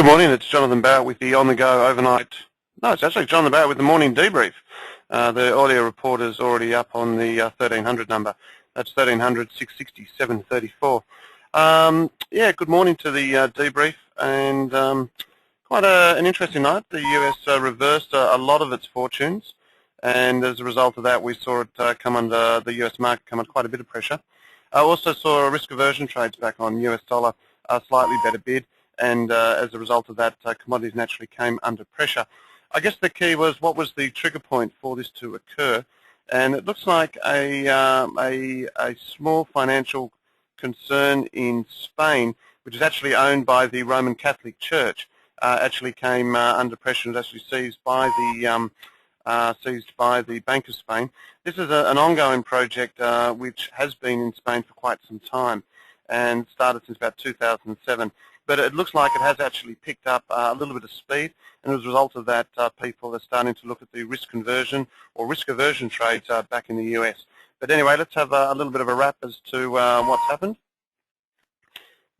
Good morning, it's Jonathan Barratt with the on-the-go overnight. No, it's actually Jonathan Barratt with the morning debrief. The audio report is already up on the 1300 number. That's 1300 660 734. Yeah, good morning to the debrief, and quite an interesting night. The US reversed a lot of its fortunes, and as a result of that, we saw it come under the US market come under quite a bit of pressure. I also saw risk aversion trades back on US dollar, a slightly better bid, and as a result of that, commodities naturally came under pressure. I guess the key was, what was the trigger point for this to occur? And it looks like a small financial concern in Spain, which is actually owned by the Roman Catholic Church, actually came under pressure and was actually seized by the Bank of Spain. This is an ongoing project which has been in Spain for quite some time and started since about 2007. But it looks like it has actually picked up a little bit of speed, and as a result of that, people are starting to look at the risk conversion or risk aversion trades back in the US. But anyway, let's have a little bit of a wrap as to what's happened.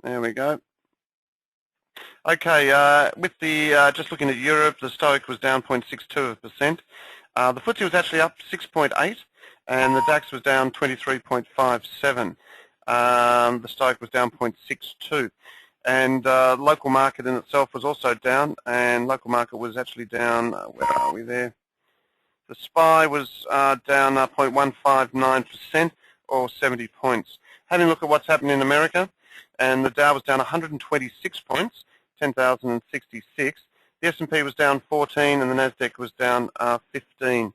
There we go. Okay, with the just looking at Europe, the Stoic was down 0.62%. The FTSE was actually up 6.8, and the DAX was down 23.57. The Stoic was down 0.62. And local market in itself was also down, and local market was actually down, where are we there? The SPY was down 0.159% or 70 points. Having a look at what's happened in America, and the Dow was down 126 points, 10,066. The S&P was down 14, and the Nasdaq was down 15.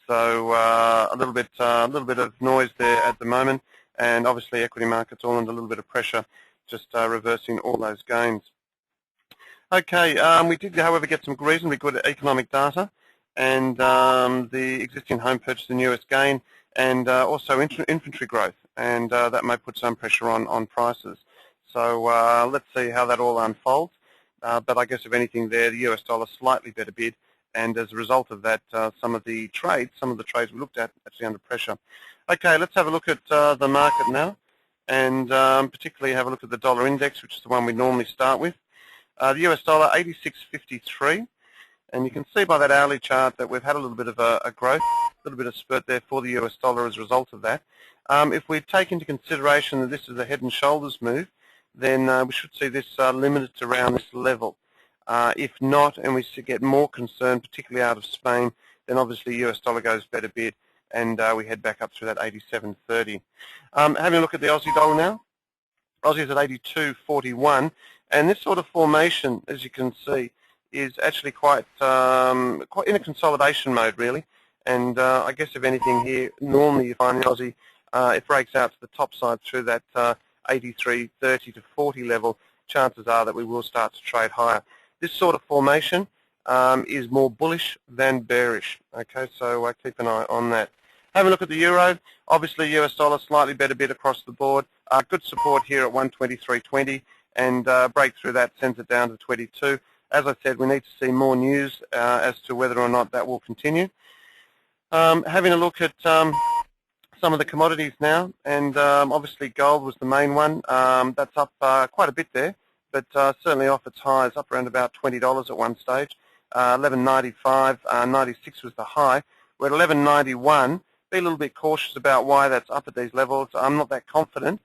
So a little bit of noise there at the moment, and obviously equity markets all under a little bit of pressure, just reversing all those gains. Okay, we did, however, get some reasonably good economic data, and the existing home purchase in US gain, and also inventory growth, and that may put some pressure on prices. So let's see how that all unfolds. But I guess if anything there, the US dollar slightly better bid, and as a result of that, some of the trades we looked at actually under pressure. Okay, let's have a look at the market now, and particularly have a look at the dollar index, which is the one we normally start with. The US dollar, 86.53, and you can see by that hourly chart that we've had a little bit of a growth, a little bit of spurt there for the US dollar as a result of that. If we take into consideration that this is a head and shoulders move, then we should see this limited to around this level. If not, and we get more concern, particularly out of Spain, then obviously US dollar goes better bid, and we head back up through that 87.30. Having a look at the Aussie dollar now. Aussie is at 82.41, and this sort of formation, as you can see, is actually quite in a consolidation mode, really. And I guess if anything here, normally you find the Aussie, it breaks out to the top side through that 83.30 to 40 level. Chances are that we will start to trade higher. This sort of formation is more bullish than bearish. Okay, so keep an eye on that. Have a look at the euro. Obviously, US dollar slightly better bid across the board. Good support here at 123.20, and break through that sends it down to 22. As I said, we need to see more news as to whether or not that will continue. Having a look at some of the commodities now, and obviously gold was the main one. That's up quite a bit there, but certainly off its highs, up around about $20 at one stage. 11.95, 96 was the high. We're at 11.91. Be a little bit cautious about why that's up at these levels. I'm not that confident.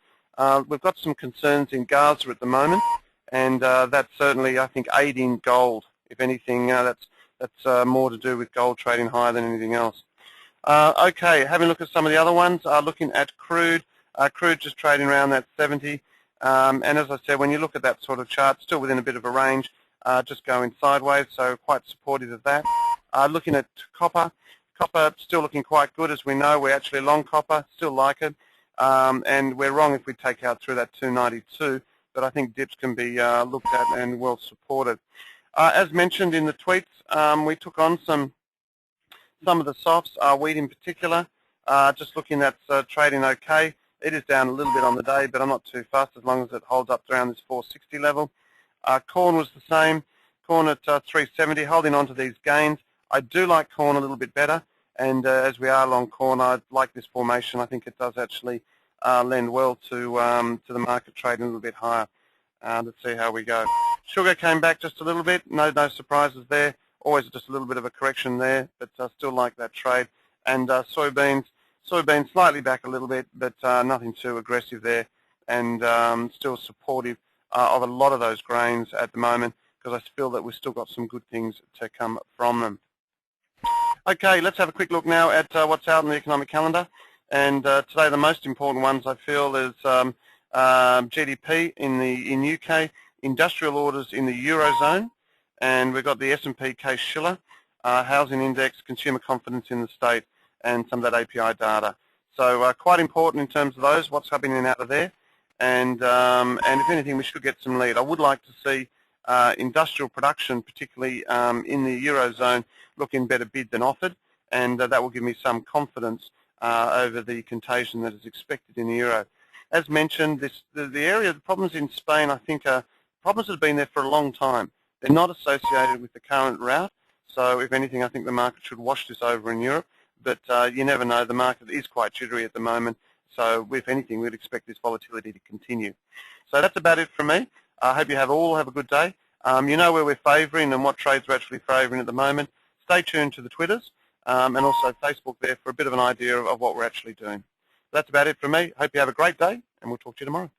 We've got some concerns in Gaza at the moment, and that's certainly, I think, aiding gold. If anything, that's more to do with gold trading higher than anything else. Okay, having a look at some of the other ones, looking at crude. Crude just trading around that 70. And as I said, when you look at that sort of chart, still within a bit of a range, just going sideways, so quite supportive of that. Looking at copper. Copper still looking quite good. As we know, we're actually long copper, still like it. And we're wrong if we take out through that 292, but I think dips can be looked at and well supported. As mentioned in the tweets, we took on some of the softs, wheat in particular. Just looking at trading okay. It is down a little bit on the day, but I'm not too fast as long as it holds up around this 460 level. Corn was the same. Corn at 370, holding on to these gains. I do like corn a little bit better, and as we are long corn, I like this formation. I think it does actually lend well to the market trading a little bit higher. Let's see how we go. Sugar came back just a little bit. No surprises there. Always just a little bit of a correction there, but still like that trade. And soybeans slightly back a little bit, but nothing too aggressive there, and still supportive of a lot of those grains at the moment, because I feel that we've still got some good things to come from them. Okay, let's have a quick look now at what's out on the economic calendar. And today the most important ones I feel is GDP in UK, industrial orders in the Eurozone, and we've got the S&P Case-Shiller, housing index, consumer confidence in the state, and some of that API data. So quite important in terms of those, what's happening out of there. And if anything, we should get some lead. I would like to see industrial production, particularly in the Eurozone, looking better bid than offered, and that will give me some confidence over the contagion that is expected in the Euro. As mentioned, the area, the problems in Spain, I think, are problems that have been there for a long time. They're not associated with the current route, so if anything, I think the market should wash this over in Europe, but you never know. The market is quite jittery at the moment, so if anything, we'd expect this volatility to continue. So that's about it from me. I hope you all have a good day. You know where we're favouring and what trades we're actually favouring at the moment. Stay tuned to the Twitters and also Facebook there for a bit of an idea of what we're actually doing. That's about it from me. Hope you have a great day, and we'll talk to you tomorrow.